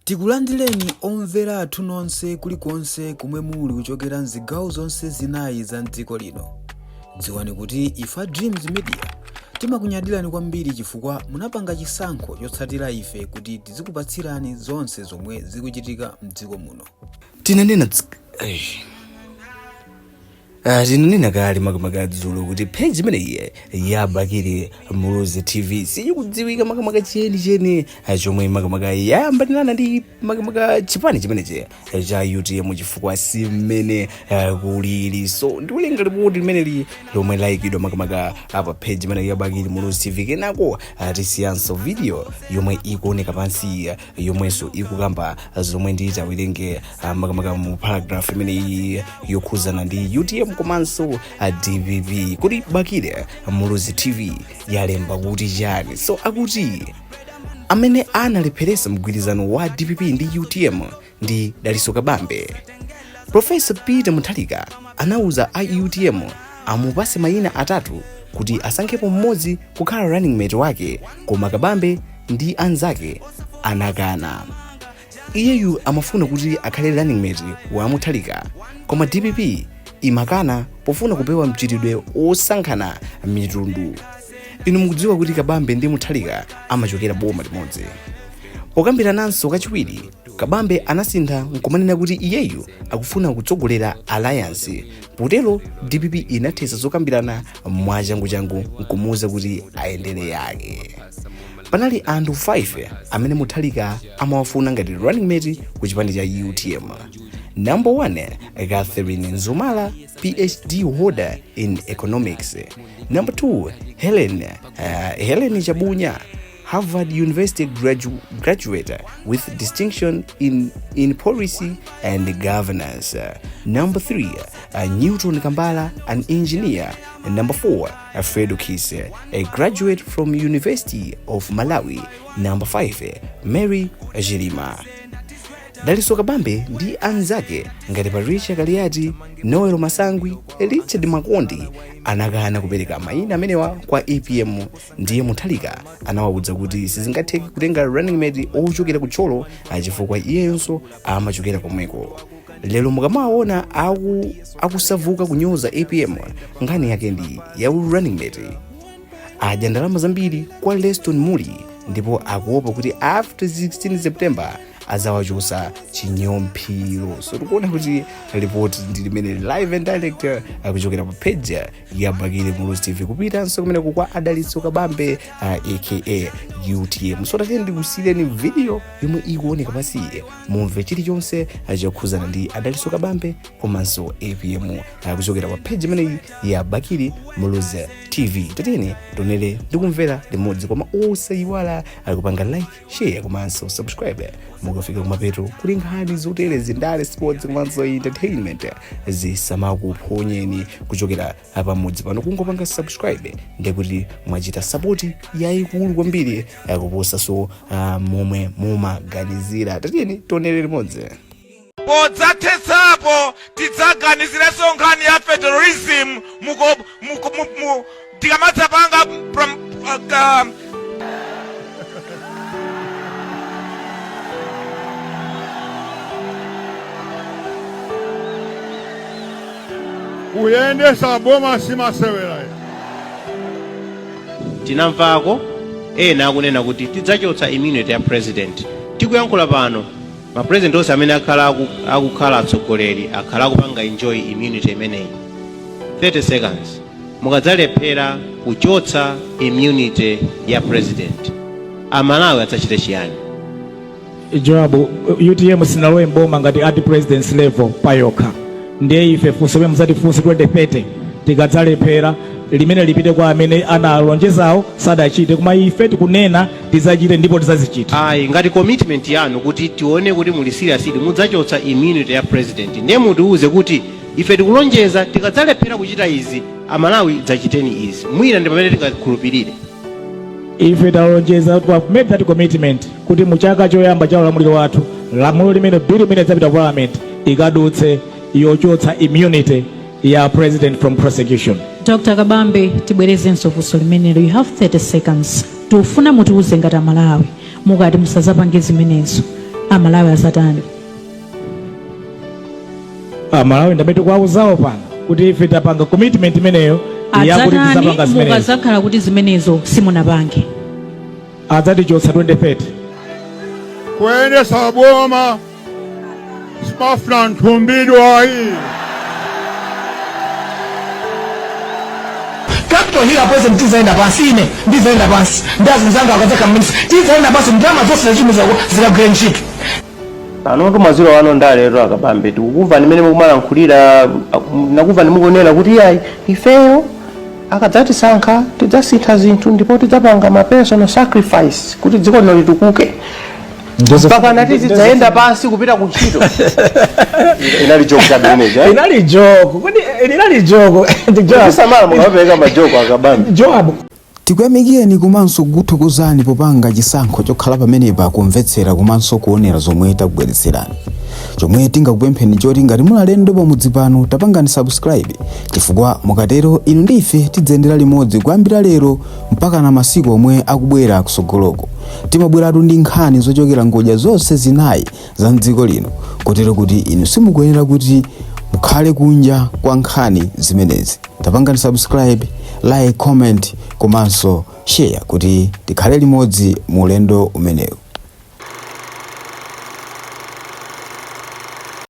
Tikulandireni omvera athu nonse kulikonse kumwe muli kuchokera mzigawo zonse zinayi za mdziko lino. Dziwani kuti ifa Dreams Media timakunyadirani kwambiri chifukwa munapanga chisankho chotsatira ife kuti tizikupatsirani zonse zomwe zikuchitika mdziko muno. Tinanena kale makamakadziwiro kuti page imeneyi ya Bakili Mulizi TV sikudziwika makamaka cheni chomwe makamaka yayambanirana ndi makamaka chipani chimenechi cha UTM chifukwa si mmene kulili. So ndikulenga ripoti limeneli lomwe layikidwa makamaka apa page imeneyi ya Bakili Mulizi TV. Kenako tisiyanso video yomwe ikuoneka pansi yomwenso ikukamba zomwe nditawerenge makamaka mu paragraph imeneyi yokhuzana ndi UTM komanso DPP kuti Bakili Mulizi TV yalemba kuti chani. So akuti amene analepheresa mgwirizano wa DPP ndi UTM ndi Daliso Kabambe. Professor Peter Muthalika anauza a UTM amupase mayina atatu kuti asankhepo mmodzi kukhala running mate wake, koma Kabambe ndi anzake anakana. Iyeyu amafuna kuti akhale running mate wa Muthalika, koma DPP imakana pofuna kupewa mchitidwe osankhana mitundu. Inu mukudziwa kuti Kabambe ndi Muthalika amachokera boma limodzi. Pokambirananso kachiwiri, Kabambe anasintha nkumanena kuti iyeyu akufuna kutsogolera alliance. Potero DPP inathesa zokambirana mwachangu nkumuwuza kuti aendere yake. Panali anthu 5 amene Muthalika amawafuna ngati running mate ku chipani cha UTM. Number 1, Catherine Nzumala, PhD holder in economics. Number 2, Helen Chabunya, Harvard University graduate with distinction in policy and governance. Number 3, Newton Kambala, an engineer. Number 4, Fredo Kise, a graduate from University of Malawi. Number 5, Mary Jirima. Daliso Kabambe ndi anzake ngati Patricia Kaliati, Noel Masangwi, Richard Makondi anakana kupereka mayina amenewa kwa APM. Ndiye Muthalika anawawuza kuti sizingatheke kutenga running mate ochokera kutcholo chifukwa iyeyonso amachokera komweko. Lero mukamaona akusavuka kunyoza APM, nkhani yake ndi ya running mate. Adya ndalama zambiri kwa Leston Muli ndipo akuopa kuti after 16 September azawachosa chinyomphiro. So tikuona kuti report ndi limene live and direct akuchokera pa page ya Bakili Mulizi TV kupitanso kumeneko kwa Daliso Kabambe aka UTM. So tatiyeni ndikusiyireni video yomwe ikuoneka pansi mumve chilichonse chokhuzana ndi Daliso Kabambe komanso APM akuchokera pa page imeneyi ya Bakili Mulizi TV. Tatiyeni tonere ndikumvera limodzi, koma osayiwala kupanga like, share komanso subscribe. Mukafika kumapeto kuli nkhani zotere zindale sports komanso entertainment zisamakuphonyeni kuchokera pamodzi pano. Kungopanga subscribe ndekuti mwachita support yayikulu kwambiri kuposa so momwe mumaganizira. Tatiyeni tonere limodzi. Podzatesapo tidzaganizira nkhani ya federalism tikamatsapanga kuyendesa boma simasewera. Tinamvako ena akunena kuti tidzachotsa immunity ya president. Tikuyankhula pano ma president onse amene akukhala atsogoleri akhala akupanga enjoy immunity imeneyi. 30 seconds mukadzalephera kuchotsa immunity ya president, amalawi adzachite chiyani? Jobu UTM sinalowe mboma ngati at president's level payokha. Ndiye ife funso lomwe muzatifunsa 2030 tikadzalephera limene lipite kwa amene analonjezawo sadachite, koma ife tikunena tidzachite ndipo tidzazichita. Ayi, ngati commitment yanu kuti tione kuti muli serious mudzachotsa immunity ya president, ndiye mutiuze kuti ife tikulonjeza tikadzalephera kuchita izi amalawi dzachiteni izi. Mwina ndi pamene tingakhulupirire. Ife talonjeza to have made that commitment kuti muchaka choyamba cha ulamuliro wathu lamulo limene bill limene lidzapita parliament ikadutse yochotsa immunity ya president from prosecution. Dr. Kabambe, tibwerezenso funso limenelo. You have 30 seconds. Tufuna mutiuze ngati Malawi mukati musazapange zimenezo. amalawi azatani. Malawi ndamete kwauzawo pano kuti ife tapanga commitment imeneyo yakuti tizapanga zimenezo. Mukazakhala kuti zimenezo simunapange. Adzatichotsa 2030. kuyendesa boma sibafuna nthumbidwayi. Capital Hill president tizaenda pasi ine ndizaenda pasi ndazi mzanga akataka minisi tizaenda pasi ndama zose zachimi zika green sheet. Anoto maziro wano ndalero akabambe tikukuva nimene mukumalankhulira nakuva nimukunena kuti yayi ifeyo akadzati sankha tidzasintha zinthu ndipo tidzapanga ma personal sacrifice kuti dziko lino litukuke. Mpaka nati tidzaenda pasi kupita kuntchito. Inali joke kabineja. Inali joke. Ndisamala mukapeka majoko akabambe. Job. tikuyamikeni komanso kukuthokozani popanga chisankho chokhala pamenepa kumvetsera komanso kuonera zomwe takubweretserani. Chomwe tingakupempheni choti ngati muli alendo pamudzi pano tapangani subscribe, chifukwa mukatero inu ndife tidzayendera limodzi kuyambira lero mpaka na masiku omwe akubwera kusogoloko. Timabweratu ndi nkhani zochokera ngodya zonse zinayi za mdziko lino, kotero kuti inu simukuyenera kuti mukhale kunja kwa nkhani zimenezi. Tapangani subscribe, like, comment komanso share kuti tikhale limodzi mu ulendo umenewu.